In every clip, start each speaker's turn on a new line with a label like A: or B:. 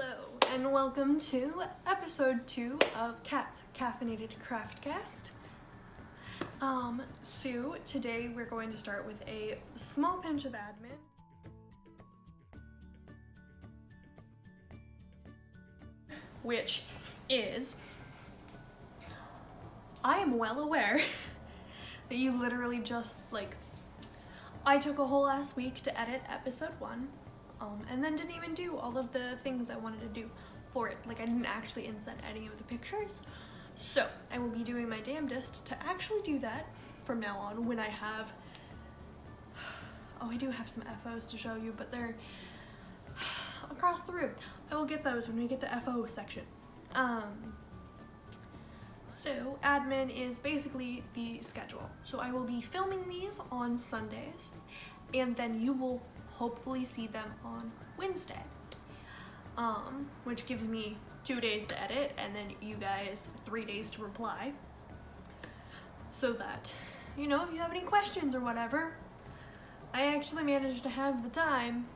A: Hello, and welcome to episode 2 of Caffeinated Craftcast. So today we're going to start with a small pinch of admin. Which is, I am well aware that you literally just, I took a whole ass week to edit episode 1. And then didn't even do all of the things I wanted to do for it. I didn't actually insert any of the pictures. So I will be doing my damnedest to actually do that from now on when I have, I do have some FOs to show you, but they're across the room. I will get those when we get to FO section. So admin is basically the schedule. So I will be filming these on Sundays, and then you will hopefully see them on Wednesday, which gives me 2 days to edit and then you guys 3 days to reply, so that, if you have any questions or whatever, I actually managed to have the time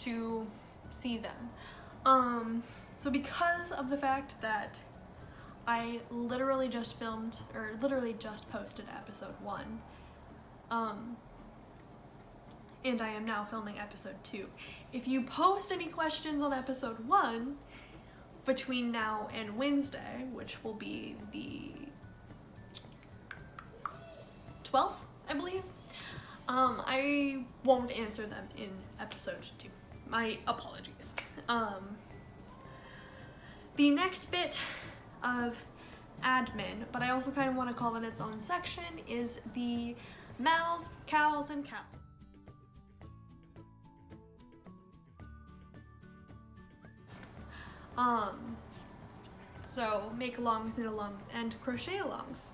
A: to see them. So because of the fact that I literally just posted episode 1, and I am now filming episode 2. If you post any questions on episode 1 between now and Wednesday, which will be the 12th, I believe, I won't answer them in episode 2. My apologies. The next bit of admin, but I also kind of want to call it its own section, is the Mals, Cows, and Cows. So make-alongs, knit-alongs, and crochet-alongs.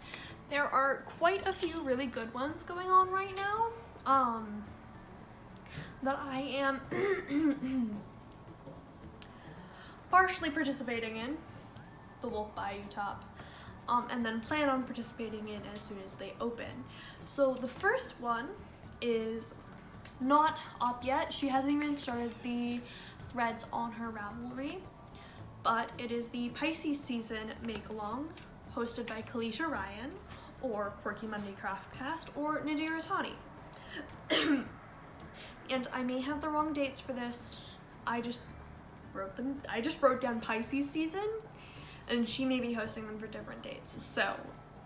A: There are quite a few really good ones going on right now, that I am partially participating in, the Wolf Bayou top, and then plan on participating in as soon as they open. So the first one is not up yet. She hasn't even started the threads on her Ravelry, but it is the Pisces season make-along, hosted by Kalisha Ryan, or Quirky Monday Craftcast, or Nadira Tani. And I may have the wrong dates for this. I just wrote down Pisces season, and she may be hosting them for different dates. So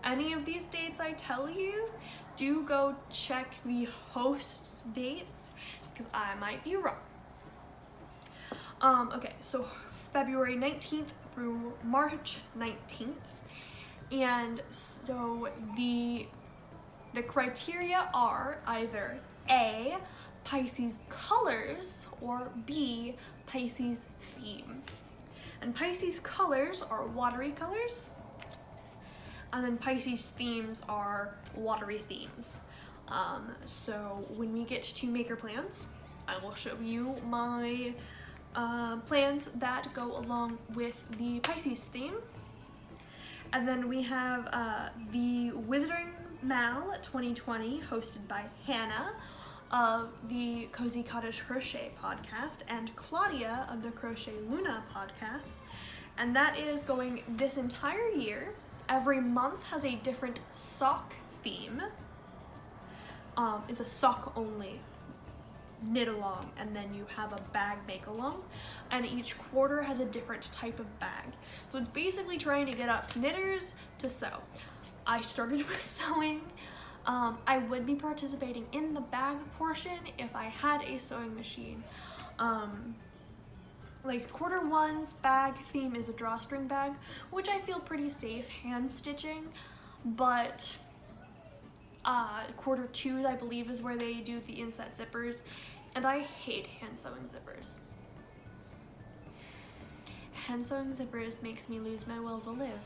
A: any of these dates I tell you, do go check the host's dates, because I might be wrong. Okay, so February 19th through March 19th, and so the criteria are either A, Pisces colors, or B, Pisces theme. And Pisces colors are watery colors, and then Pisces themes are watery themes. So when we get to maker plans, I will show you my plans that go along with the Pisces theme. And then we have the Wizarding Mal 2020, hosted by Hannah of the Cozy Cottage Crochet podcast and Claudia of the Crochet Luna podcast. And that is going this entire year. Every month has a different sock theme. It's a sock only knit along, and then you have a bag make along, and each quarter has a different type of bag. So it's basically trying to get us knitters to sew. I started with sewing. I would be participating in the bag portion if I had a sewing machine. Quarter 1's bag theme is a drawstring bag, which I feel pretty safe hand stitching, but quarter 2, I believe, is where they do the inset zippers, and I hate hand sewing zippers. Hand sewing zippers makes me lose my will to live.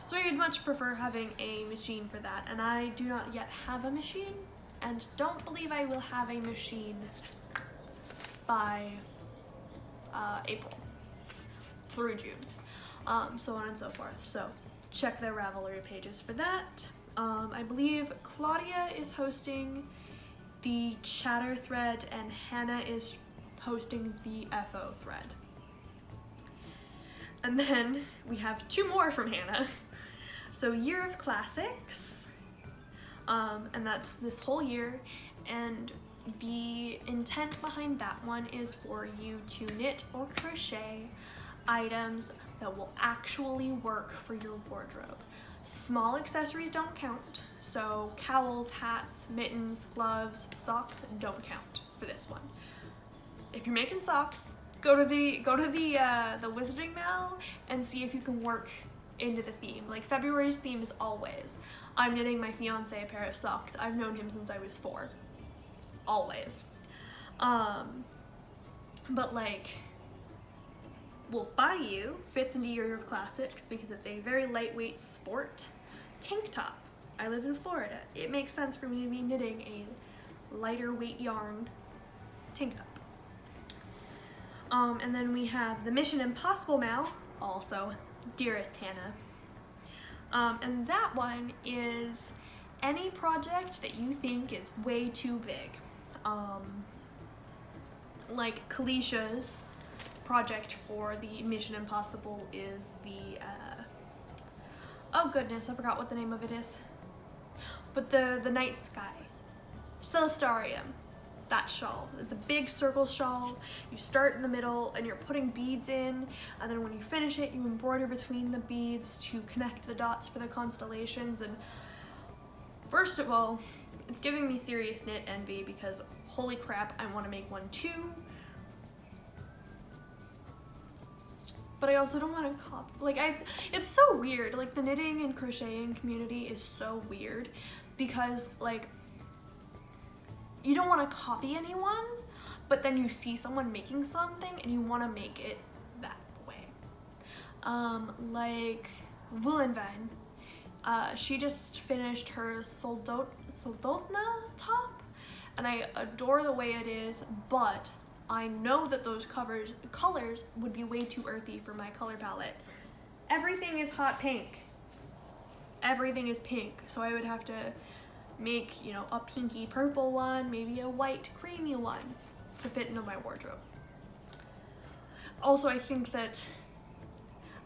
A: So I'd much prefer having a machine for that, and I do not yet have a machine, and don't believe I will have a machine by April through June, so on and so forth. So check their Ravelry pages for that. I believe Claudia is hosting the chatter thread and Hannah is hosting the FO thread. And then we have 2 more from Hannah. So Year of Classics, and that's this whole year, and the intent behind that one is for you to knit or crochet items that will actually work for your wardrobe. Small accessories don't count, so cowls, hats, mittens, gloves, socks don't count for this one. If you're making socks, go to the Wizarding Mail and see if you can work into the theme. Like February's theme is always, I'm knitting my fiance a pair of socks. I've known him since I was 4. Always. But like, Wolf Bayou fits into Year of Classics because it's a very lightweight sport tank top. I live in Florida. It makes sense for me to be knitting a lighter weight yarn tank top. And then we have the Mission Impossible Mal, also Dearest Hannah. And that one is any project that you think is way too big. Like Kalisha's project for the Mission Impossible is the, oh goodness, I forgot what the name of it is. But the night sky, Celestarium, that shawl. It's a big circle shawl. You start in the middle and you're putting beads in, and then when you finish it, you embroider between the beads to connect the dots for the constellations. And first of all, it's giving me serious knit envy because holy crap, I want to make one too. But I also don't want to copy. Like, it's so weird. Like, the knitting and crocheting community is so weird because, like, you don't want to copy anyone, but then you see someone making something and you want to make it that way. Like Vulenvine, she just finished her Soldotna top, and I adore the way it is, but I know that those colors would be way too earthy for my color palette. Everything is hot pink. Everything is pink, so I would have to make, you know, a pinky purple one, maybe a white creamy one to fit into my wardrobe. Also, I think that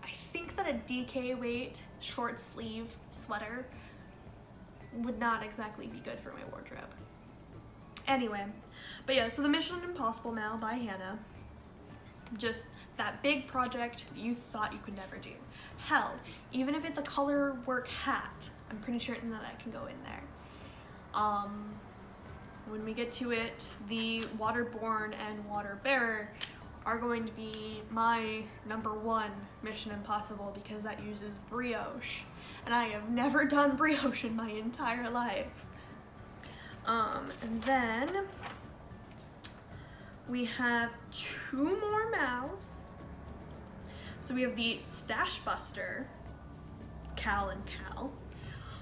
A: a DK weight short sleeve sweater would not exactly be good for my wardrobe. Anyway, but yeah, so the Mission Impossible Mal by Hannah, just that big project you thought you could never do. Hell, even if it's a color work hat, I'm pretty certain that can go in there. When we get to it, the Waterborne and Waterbearer are going to be my #1 Mission Impossible because that uses brioche, and I have never done brioche in my entire life. And then we have 2 more Mals. So we have the Stash Buster, Cal and Cal,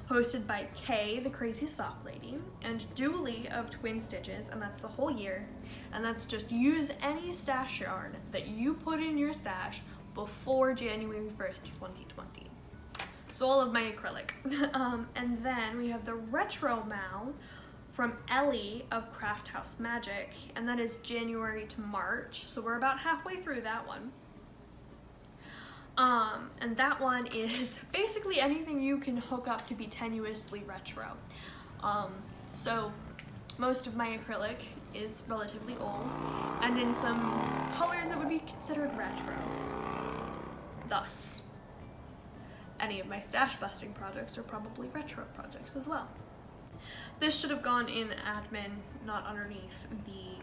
A: hosted by Kay, the Crazy Sock Lady, and Julie of Twin Stitches, and that's the whole year. And that's just use any stash yarn that you put in your stash before January 1st, 2020. So all of my acrylic. And then we have the Retro Mal from Ellie of Craft House Magic, and that is January to March, so we're about halfway through that one. And that one is basically anything you can hook up to be tenuously retro. So most of my acrylic is relatively old and in some colors that would be considered retro. Thus, any of my stash busting projects are probably retro projects as well. This should have gone in admin, not underneath the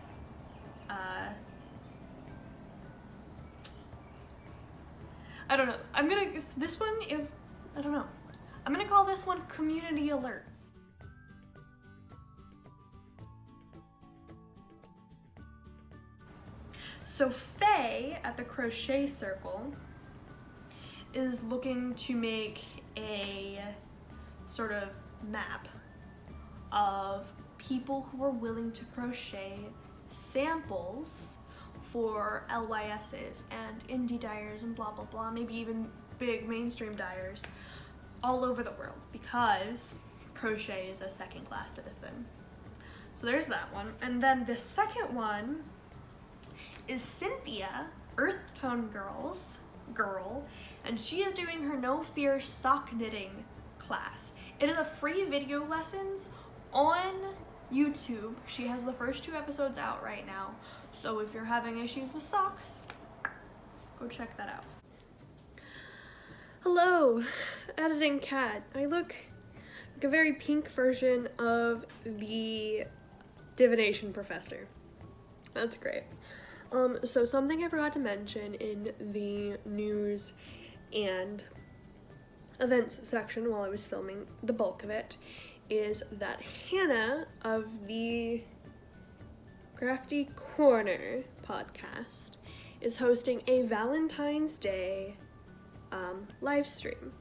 A: I don't know. This one is, I don't know. I'm gonna call this one Community Alerts. So Faye at the Crochet Circle is looking to make a sort of map of people who are willing to crochet samples for LYSs and indie dyers and blah blah blah, maybe even big mainstream dyers all over the world, because crochet is a second-class citizen. So there's that one. And then the second one is Cynthia, Earth Tone Girls, girl, and she is doing her No Fear sock knitting class. It is a free video lessons on YouTube. She has the first 2 episodes out right now, so if you're having issues with socks, go check that out. Hello, editing cat. I look like a very pink version of the divination professor. That's great. So something I forgot to mention in the news and events section while I was filming the bulk of it is that Hannah of the Crafty Corner podcast is hosting a Valentine's Day live stream,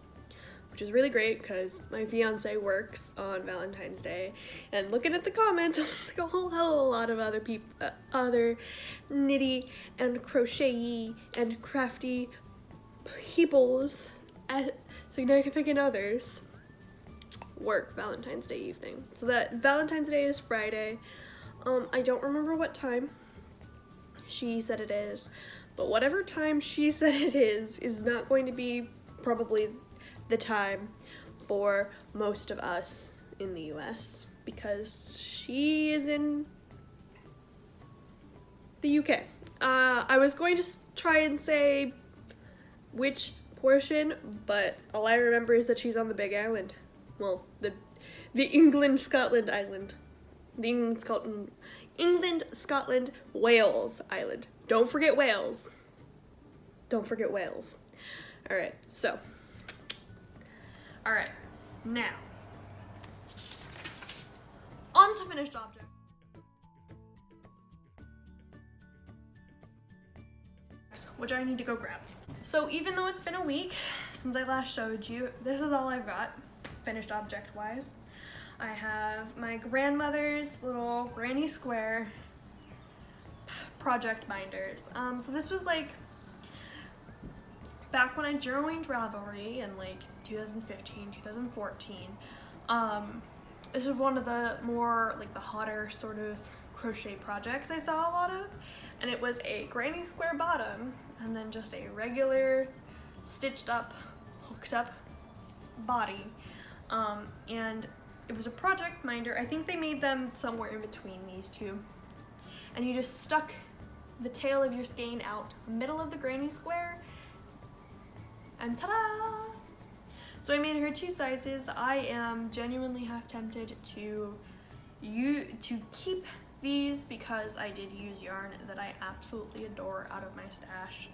A: which is really great because my fiance works on Valentine's Day, and looking at the comments, there's like a whole hell of a lot of other people, other knitty and crochet and crafty people's significant others work Valentine's Day evening. So that Valentine's Day is Friday. I don't remember what time she said it is, but whatever time she said it is not going to be probably the time for most of us in the US, because she is in the UK. I was going to try and say which portion, but all I remember is that she's on the big island. Well, the England-Scotland island. The England-Scotland, Wales island. Don't forget Wales. Don't forget Wales. Alright, so. Alright, now. On to finished object. Which I need to go grab. So even though it's been a week since I last showed you, this is all I've got, finished object wise. I have my grandmother's little granny square project binders. So this was like back when I joined Ravelry in like 2015, 2014. This was one of the more like the hotter sort of crochet projects I saw a lot of, and it was a granny square bottom and then just a regular stitched up, hooked up body. And it was a project binder. I think they made them somewhere in between these two. And you just stuck the tail of your skein out middle of the granny square, and ta-da! So I made her 2 sizes. I am genuinely half tempted to keep these because I did use yarn that I absolutely adore out of my stash.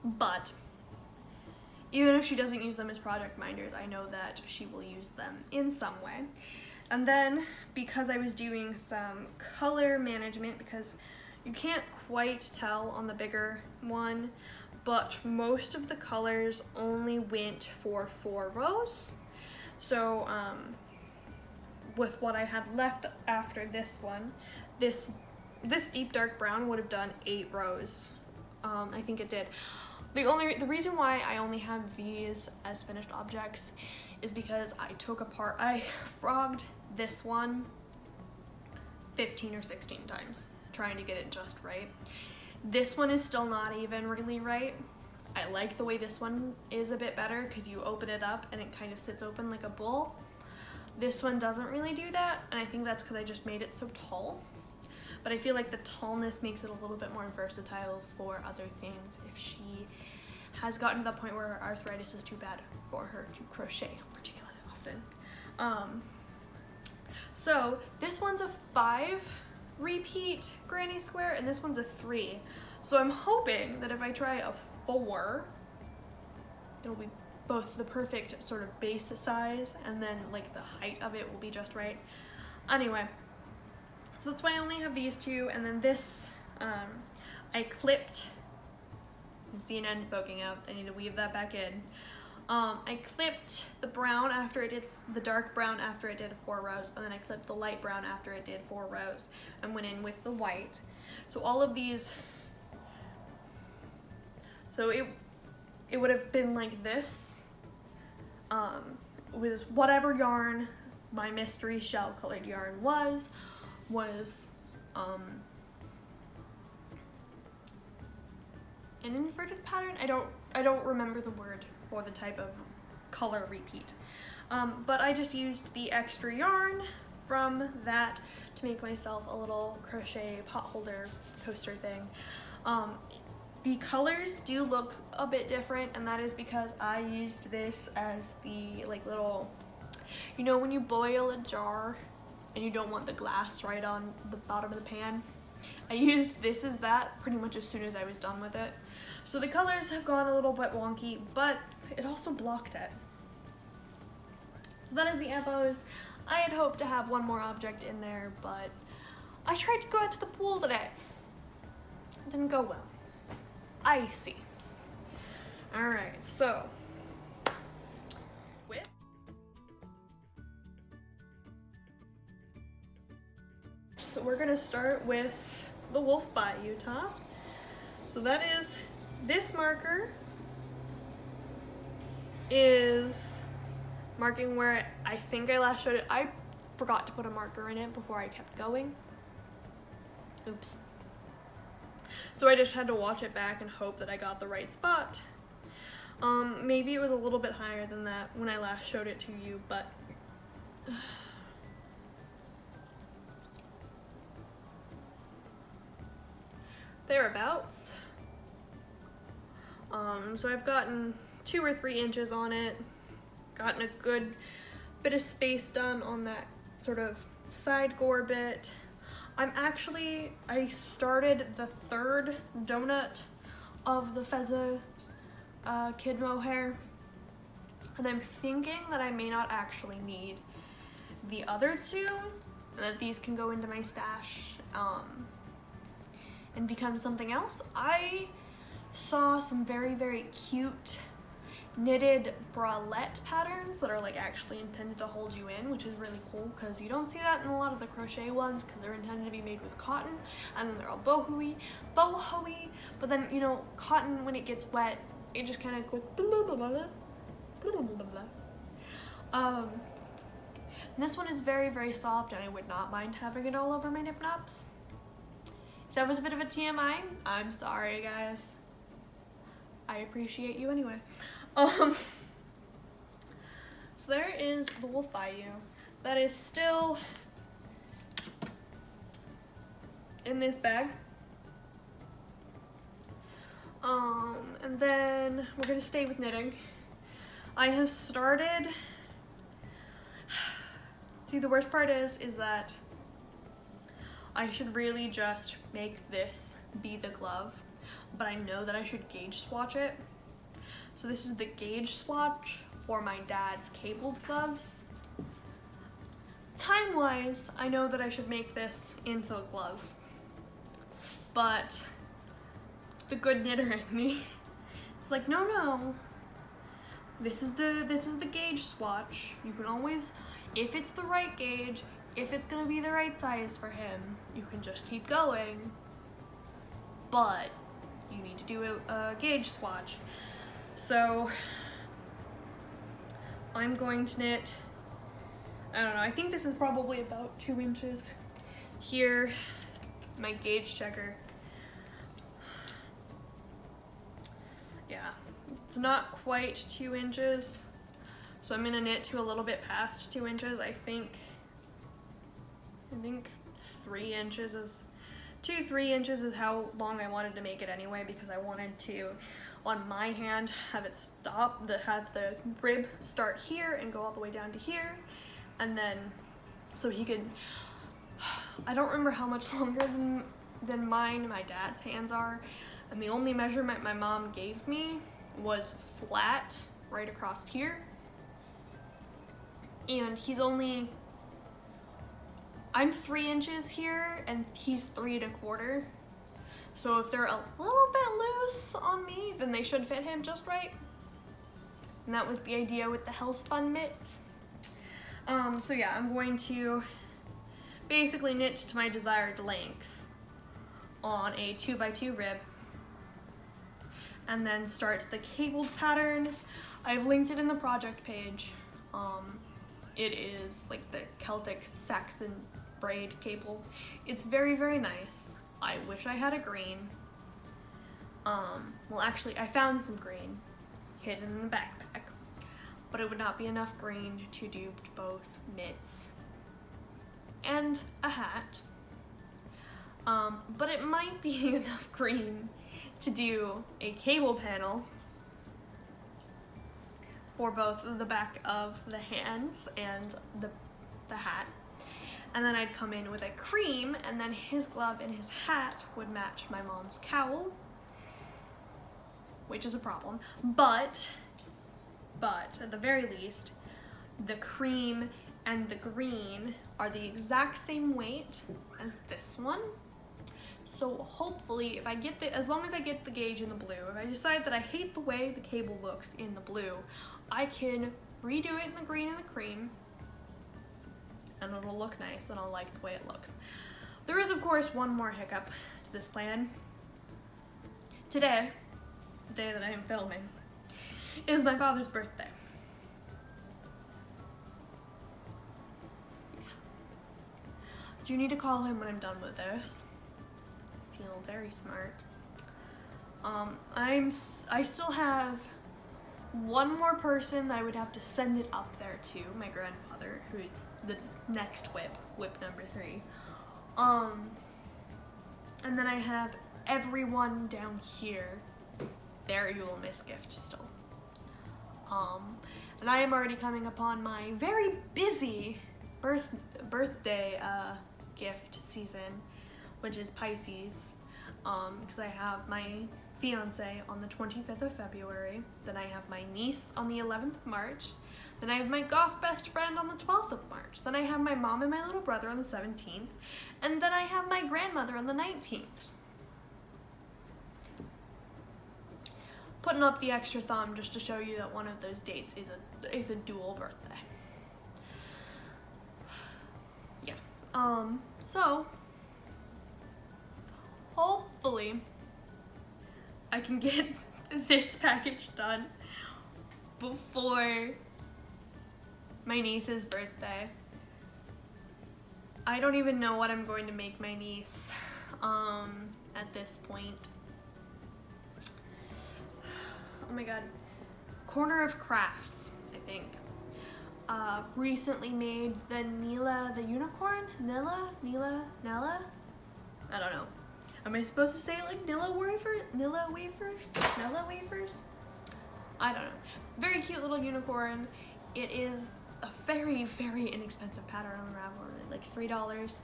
A: But even if she doesn't use them as project binders, I know that she will use them in some way. And then, because I was doing some color management, because you can't quite tell on the bigger one, but most of the colors only went for 4 rows. So, with what I had left after this one, this deep dark brown would have done 8 rows. I think it did. The reason why I only have these as finished objects is because I frogged this one 15 or 16 times trying to get it just right. This one is still not even really right. I like the way this one is a bit better because you open it up and it kind of sits open like a bowl. This one doesn't really do that, and I think that's because I just made it so tall. But I feel like the tallness makes it a little bit more versatile for other things if she has gotten to the point where her arthritis is too bad for her to crochet particularly often. So this one's a 5 repeat granny square, and this one's a 3. So I'm hoping that if I try a 4, it'll be both the perfect sort of base size, and then like the height of it will be just right. Anyway, so that's why I only have these 2, and then this, I clipped, you can see an end poking out, I need to weave that back in. I clipped the brown after it did, the dark brown after it did 4 rows, and then I clipped the light brown after it did 4 rows, and went in with the white. So all of these, so it would have been like this, with whatever yarn my mystery shell colored yarn was an inverted pattern. I don't remember the word or the type of color repeat. But I just used the extra yarn from that to make myself a little crochet pot holder coaster thing. The colors do look a bit different, and that is because I used this as the like little, you know, when you boil a jar and you don't want the glass right on the bottom of the pan, I used this as that pretty much as soon as I was done with it. So the colors have gone a little bit wonky, but it also blocked it. So that is the FOs. I had hoped to have one more object in there, but I tried to go out to the pool today. It didn't go well. Icy. Alright, so we're gonna start with the Wolf Bayou top. So that is, this marker is marking where I think I last showed it. I forgot to put a marker in it before I kept going. Oops. So I just had to watch it back and hope that I got the right spot. Maybe it was a little bit higher than that when I last showed it to you, but thereabouts. So I've gotten 2 or 3 inches on it, gotten a good bit of space done on that sort of side gore bit. I started the 3rd donut of the Fezza kid mohair, and I'm thinking that I may not actually need the other 2, and that these can go into my stash and become something else. I saw some very, very cute knitted bralette patterns that are like actually intended to hold you in, which is really cool because you don't see that in a lot of the crochet ones because they're intended to be made with cotton, and then they're all boho-y, but then, you know, cotton, when it gets wet, it just kind of goes blah, blah, blah, blah, blah, blah, blah. This one is very, very soft, and I would not mind having it all over my nip naps. If that was a bit of a TMI, I'm sorry, guys. I appreciate you anyway. So there is the Wolf Bayou. That is still in this bag. And then we're gonna stay with knitting. I have started, see, the worst part is that I should really just make this be the glove, but I know that I should gauge swatch it. So this is the gauge swatch for my dad's cabled gloves. Time-wise, I know that I should make this into a glove, but the good knitter in me, it's like, no. This is the gauge swatch. You can always, if it's the right gauge, if it's gonna be the right size for him, you can just keep going. But you need to do a gauge swatch. So I'm going to knit, I don't know, I think this is probably about 2 inches here, my gauge checker. Yeah, it's not quite 2 inches, so I'm gonna knit to a little bit past 2 inches. I think 3 inches is, 2-3 inches is how long I wanted to make it anyway, because I wanted to, on my hand, have it stop, have the rib start here and go all the way down to here, and then so he could, I don't remember how much longer than my dad's hands are, and the only measurement my mom gave me was flat right across here, and I'm 3 inches here and he's 3 1/4. So if they're a little bit loose on me, then they should fit him just right. And that was the idea with the Hellspun mitts. So yeah, I'm going to basically knit to my desired length on a 2x2 rib, and then start the cabled pattern. I've linked it in the project page. It is like the Celtic Saxon braid cable. It's very, very nice. I wish I had a green. Well, actually, I found some green hidden in the backpack, but it would not be enough green to do both mitts and a hat. But it might be enough green to do a cable panel for both the back of the hands and the hat. And then I'd come in with a cream, and then his glove and his hat would match my mom's cowl, which is a problem. But at the very least, the cream and the green are the exact same weight as this one. So hopefully, if I get as long as I get the gauge in the blue, if I decide that I hate the way the cable looks in the blue, I can redo it in the green and the cream, and it'll look nice, and I'll like the way it looks. There is, of course, one more hiccup to this plan. Today, the day that I am filming, is my father's birthday. I do need to call him when I'm done with this. I feel very smart. I still have one more person that I would have to send it up there to, my grandfather, who's the next whip number 3. And then I have everyone down here. There you will miss gift still. And I am already coming upon my very busy birthday gift season, which is Pisces, because I have my fiance on the 25th of February, then I have my niece on the 11th of March, then I have my goth best friend on the 12th of March, then I have my mom and my little brother on the 17th, and then I have my grandmother on the 19th. Putting up the extra thumb just to show you that one of those dates is a dual birthday. Yeah. So hopefully I can get this package done before my niece's birthday. I don't even know what I'm going to make my niece at this point. Oh my god. Corner of Crafts, I think. Recently made the Nilla the unicorn? Nilla? I don't know. Am I supposed to say it like Nilla wafers? I don't know. Very cute little unicorn. It is a very, very inexpensive pattern on Ravelry, like $3.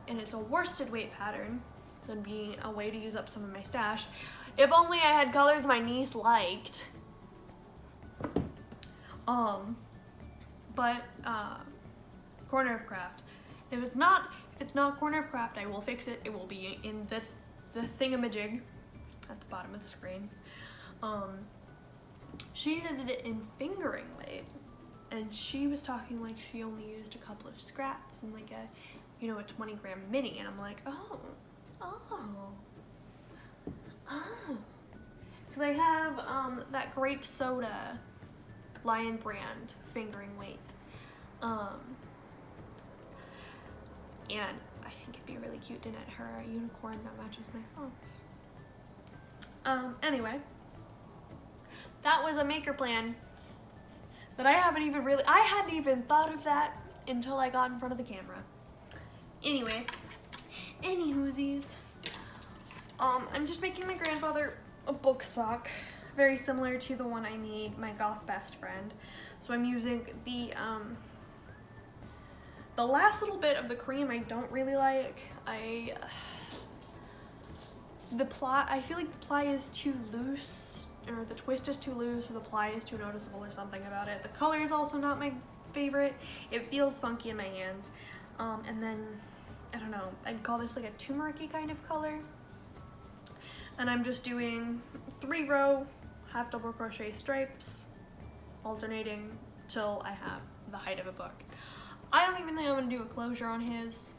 A: And it's a worsted weight pattern, so it'd be a way to use up some of my stash. If only I had colors my niece liked. But Corner of Craft. If it's not Corner of Craft, I will fix it. It will be in the thingamajig at the bottom of the screen. She did it in fingering weight, and she was talking like she only used a couple of scraps and like a 20-gram mini, and I'm like, oh. Because I have that grape soda Lion Brand fingering weight. And I think it'd be really cute to knit her a unicorn that matches my socks. Anyway, that was a maker plan that I hadn't even thought of that until I got in front of the camera. Anyway, anywhoosies, I'm just making my grandfather a book sock, very similar to the one I made my goth best friend. So I'm using the last little bit of the cream I don't really like. I feel like the ply is too loose, or the twist is too loose, or the ply is too noticeable, or something about it. The color is also not my favorite. It feels funky in my hands. And then, I don't know, I'd call this like a turmeric-y kind of color. And I'm just doing 3-row half double crochet stripes, alternating till I have the height of a book. I don't even think I'm gonna do a closure on his,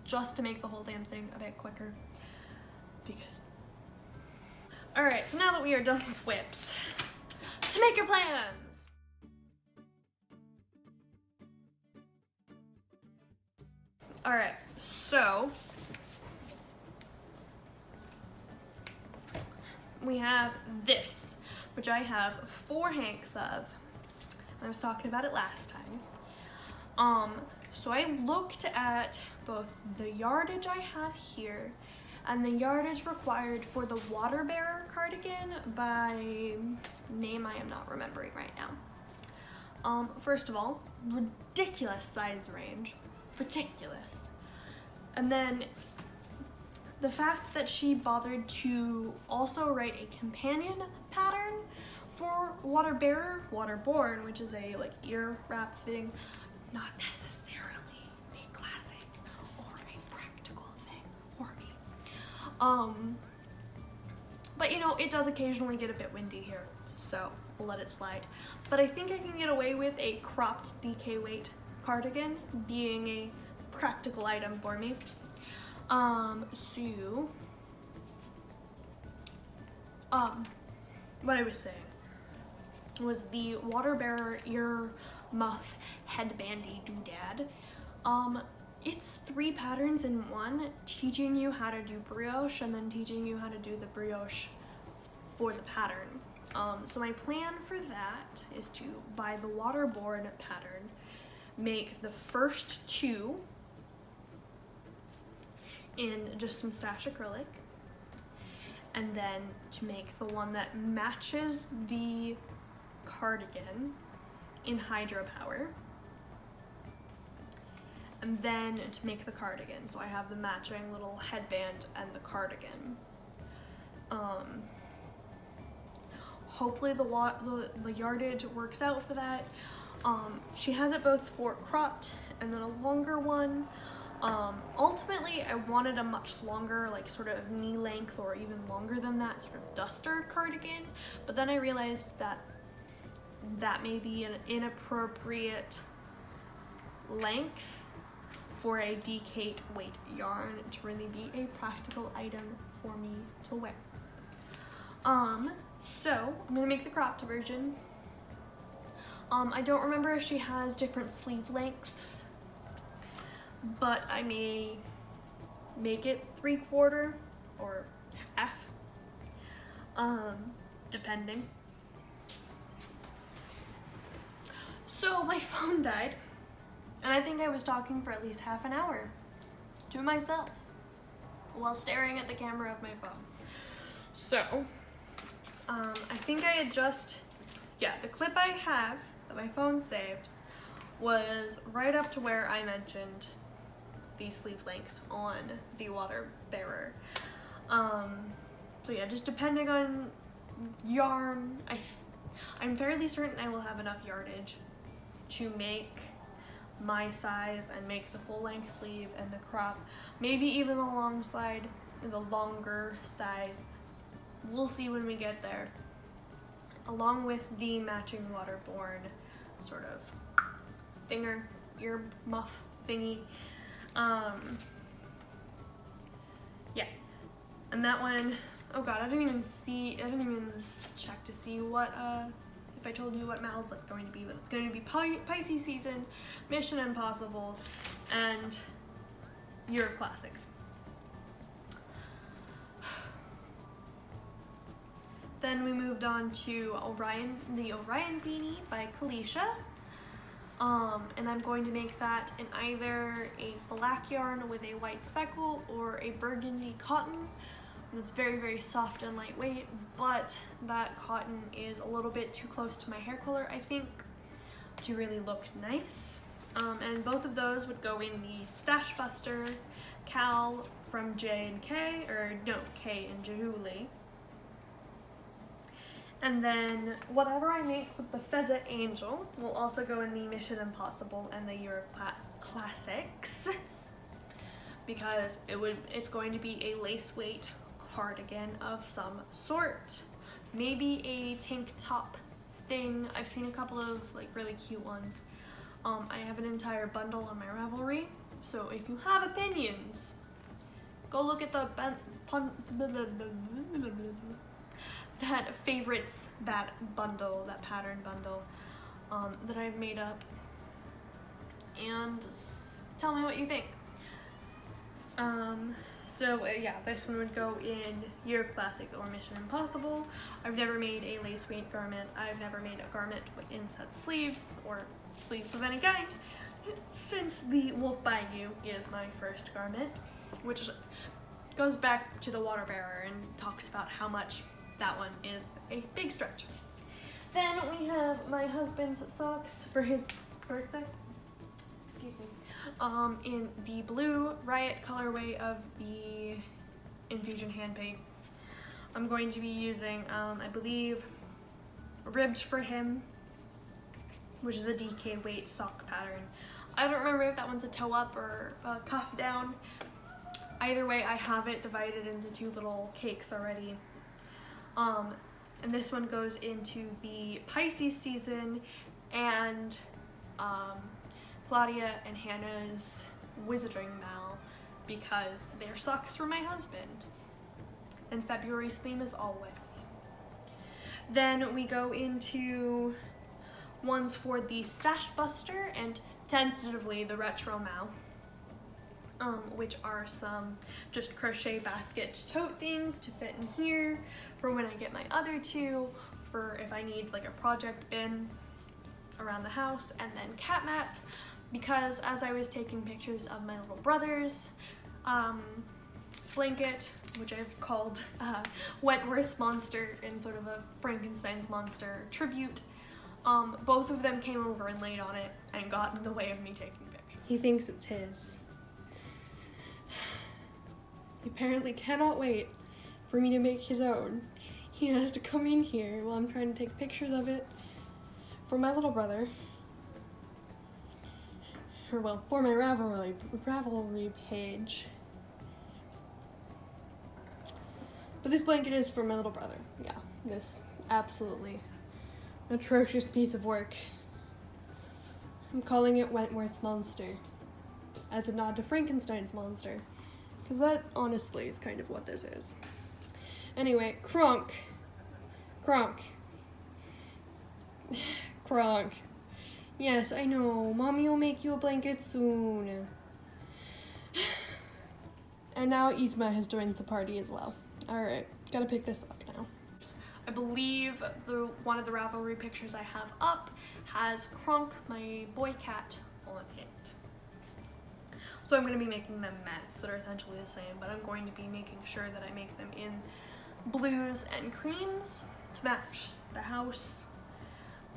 A: just to make the whole damn thing a bit quicker, because. Alright, so now that we are done with whips, to make your plans! Alright, so we have this, which I have 4 hanks of. I was talking about it last time. So I looked at both the yardage I have here and the yardage required for the water bearer cardigan by name I am not remembering right now. First of all, ridiculous size range, ridiculous. And then the fact that she bothered to also write a companion pattern for water bearer, waterborne, which is a like ear wrap thing, not necessarily a classic or a practical thing for me. But you know, it does occasionally get a bit windy here, so we'll let it slide. But I think I can get away with a cropped DK weight cardigan being a practical item for me. What I was saying was the water bearer ear muff headbandy doodad. It's 3 patterns in one, teaching you how to do brioche and then teaching you how to do the brioche for the pattern. So my plan for that is to buy the waterborne pattern, make the first 2 in just some stash acrylic, and then to make the one that matches the cardigan in hydropower, and then to make the cardigan so I have the matching little headband and the cardigan. Hopefully the yardage works out for that. She has it both for cropped and then a longer one. Ultimately, I wanted a much longer, like sort of knee length or even longer than that sort of duster cardigan, but then I realized that that may be an inappropriate length for a DK weight yarn to really be a practical item for me to wear. So I'm gonna make the cropped version. I don't remember if she has different sleeve lengths, but I may make it 3/4 or half, depending. So my phone died, and I think I was talking for at least half an hour to myself while staring at the camera of my phone. So, I think I had the clip I have that my phone saved was right up to where I mentioned the sleeve length on the water bearer. So yeah, just depending on yarn, I'm fairly certain I will have enough yardage to make my size and make the full length sleeve and the crop, maybe even alongside the longer size. We'll see when we get there, along with the matching waterborne sort of finger ear muff thingy. Yeah, and that one, oh god, I didn't even check to see what if I told you what Mal's like going to be, but it's going to be Pisces season, Mission Impossible, and Year of Classics. Then we moved on to the Orion beanie by Kalisha. And I'm going to make that in either a black yarn with a white speckle or a burgundy cotton. It's very, very soft and lightweight, but that cotton is a little bit too close to my hair color, I think, to really look nice. And both of those would go in the Stash Buster Cal from K and Julie. And then whatever I make with the Pheasant Angel will also go in the Mission Impossible and the Year of Classics, because it's going to be a lace weight cardigan of some sort. Maybe a tank top thing. I've seen a couple of like really cute ones. I have an entire bundle on my Ravelry, so if you have opinions, go look at the that pattern bundle that I've made up, and tell me what you think. yeah, this one would go in Year of Classic or Mission Impossible. I've never made a lace weight garment. I've never made a garment with inset sleeves or sleeves of any kind, since the Wolf Bayou is my first garment, which goes back to the water bearer and talks about how much that one is a big stretch. Then we have my husband's socks for his birthday. Excuse me. In the blue Riot colorway of the Infusion hand paints. I'm going to be using, I believe, Ribbed for him, which is a DK weight sock pattern. I don't remember if that one's a toe up or a cuff down. Either way, I have it divided into two little cakes already. And this one goes into the Pisces season and Claudia and Hannah's Wizarding Mal, because they're socks for my husband. And February's theme is always. Then we go into ones for the Stash Buster and tentatively the Retro Mal, which are some just crochet basket tote things to fit in here for when I get my other two, for if I need like a project bin around the house, and then cat mats, because as I was taking pictures of my little brother's blanket, which I've called Wentworth's Monster in sort of a Frankenstein's monster tribute, both of them came over and laid on it and got in the way of me taking pictures. He thinks it's his. He apparently cannot wait for me to make his own. He has to come in here while I'm trying to take pictures of it for my little brother. Or well, for my Ravelry page. But this blanket is for my little brother. Yeah, this absolutely atrocious piece of work. I'm calling it Wentworth Monster, as a nod to Frankenstein's monster, because that honestly is kind of what this is. Anyway, Kronk. Yes, I know, Mommy will make you a blanket soon. And now Yzma has joined the party as well. Alright, gotta pick this up now. I believe one of the Ravelry pictures I have up has Kronk, my boy cat, on it. So I'm going to be making them mattes that are essentially the same, but I'm going to be making sure that I make them in blues and creams to match the house.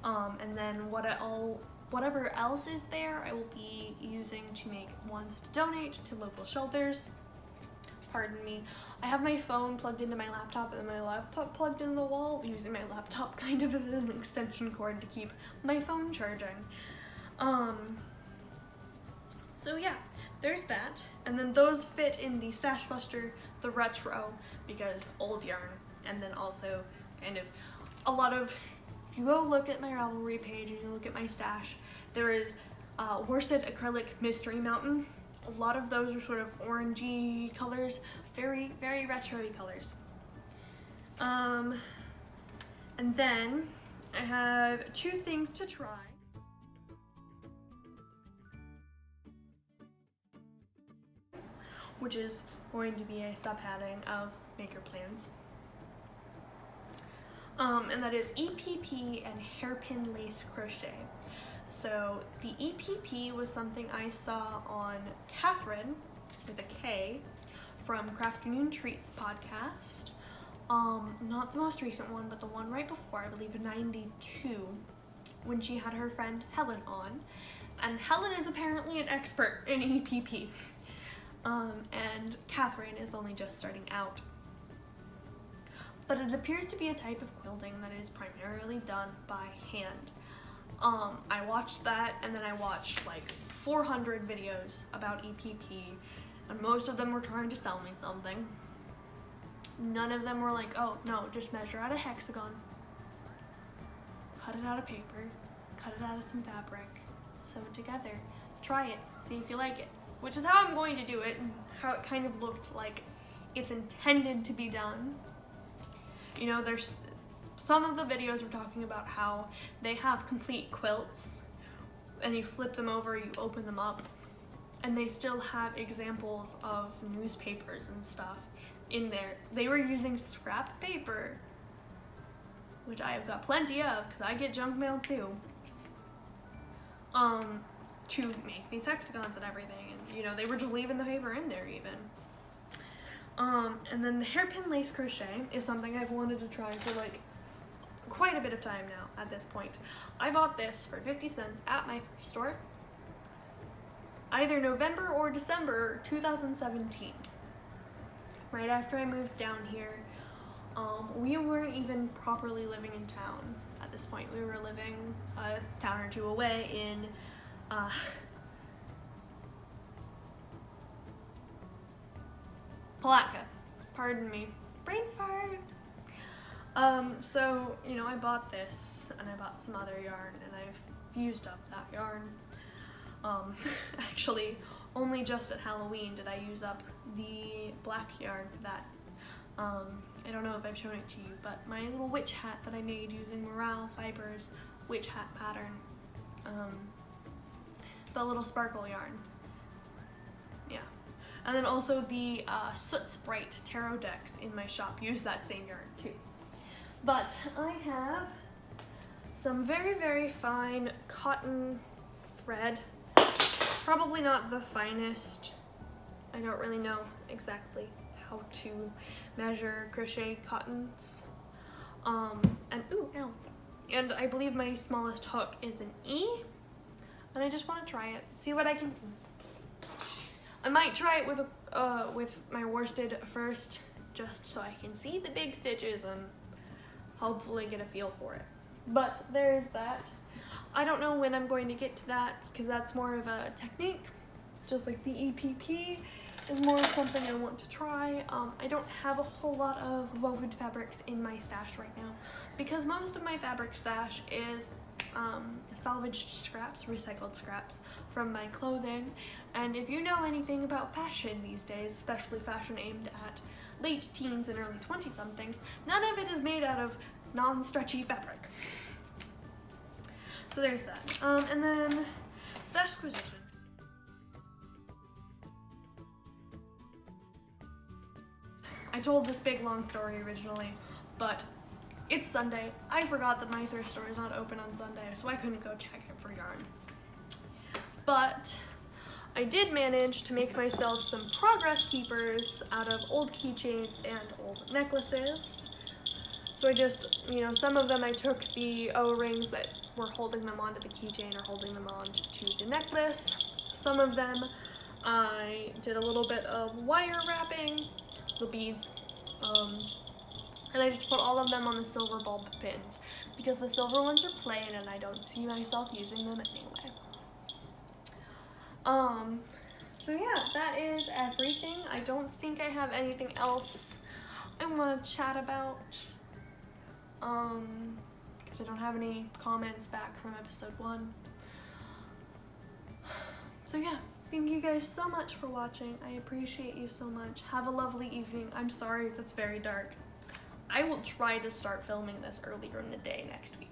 A: And then whatever else is there, I will be using to make ones to donate to local shelters. Pardon me. I have my phone plugged into my laptop and then my laptop plugged into the wall, using my laptop kind of as an extension cord to keep my phone charging. So yeah, there's that. And then those fit in the Stash Buster, the Retro, because old yarn, and then also kind of a lot of, if you go look at my Ravelry page and you look at my stash, there is worsted acrylic Mystery Mountain. A lot of those are sort of orangey colors, very, very retro-y colors. And then I have two things to try. Which is going to be a subheading of Maker Plans. And that is EPP and hairpin lace crochet. So the EPP was something I saw on Catherine, with a K, from Crafternoon Treats podcast. Not the most recent one, but the one right before, I believe 92, when she had her friend Helen on. And Helen is apparently an expert in EPP. And Catherine is only just starting out. But it appears to be a type of quilting that is primarily done by hand. I watched that, and then I watched like 400 videos about EPP, and most of them were trying to sell me something. None of them were like, oh no, just measure out a hexagon, cut it out of paper, cut it out of some fabric, sew it together, try it, see if you like it, which is how I'm going to do it, and how it kind of looked like it's intended to be done. You know, there's some of the videos were talking about how they have complete quilts and you flip them over, you open them up, and they still have examples of newspapers and stuff in there. They were using scrap paper, which I have got plenty of because I get junk mail too, to make these hexagons and everything. And you know, they were just leaving the paper in there even. And then the hairpin lace crochet is something I've wanted to try for like quite a bit of time now at this point. I bought this for 50 cents at my thrift store, either November or December 2017, right after I moved down here. We weren't even properly living in town at this point. We were living a town or two away in Palatka. Pardon me. Brain fart. So, you know, I bought this and I bought some other yarn and I've used up that yarn. Actually, only just at Halloween did I use up the black yarn for that. I don't know if I've shown it to you, but my little witch hat that I made using Morale Fibers witch hat pattern, the little sparkle yarn. Yeah. And then also the Soot Sprite tarot decks in my shop use that same yarn too. But I have some very, very fine cotton thread. Probably not the finest. I don't really know exactly how to measure crochet cottons. And ooh, ow. And I believe my smallest hook is an E. And I just want to try it, see what I can. I might try it with my worsted first, just so I can see the big stitches and hopefully get a feel for it. But there's that. I don't know when I'm going to get to that because that's more of a technique, just like the EPP is more of something I want to try. I don't have a whole lot of woven fabrics in my stash right now because most of my fabric stash is salvaged scraps, recycled scraps from my clothing. And if you know anything about fashion these days, especially fashion aimed at late teens and early 20-somethings, none of it is made out of non-stretchy fabric. So there's that. And then Stashquisitions. I told this big long story originally, but it's Sunday. I forgot that my thrift store is not open on Sunday, so I couldn't go check it for yarn. But I did manage to make myself some progress keepers out of old keychains and old necklaces. So I just, you know, some of them I took the O-rings that were holding them onto the keychain or holding them onto the necklace. Some of them I did a little bit of wire wrapping, the beads, and I just put all of them on the silver bulb pins because the silver ones are plain and I don't see myself using them anyway. So yeah, that is everything. I don't think I have anything else I want to chat about, because I don't have any comments back from episode 1. So yeah, thank you guys so much for watching. I appreciate you so much. Have a lovely evening. I'm sorry if it's very dark. I will try to start filming this earlier in the day next week.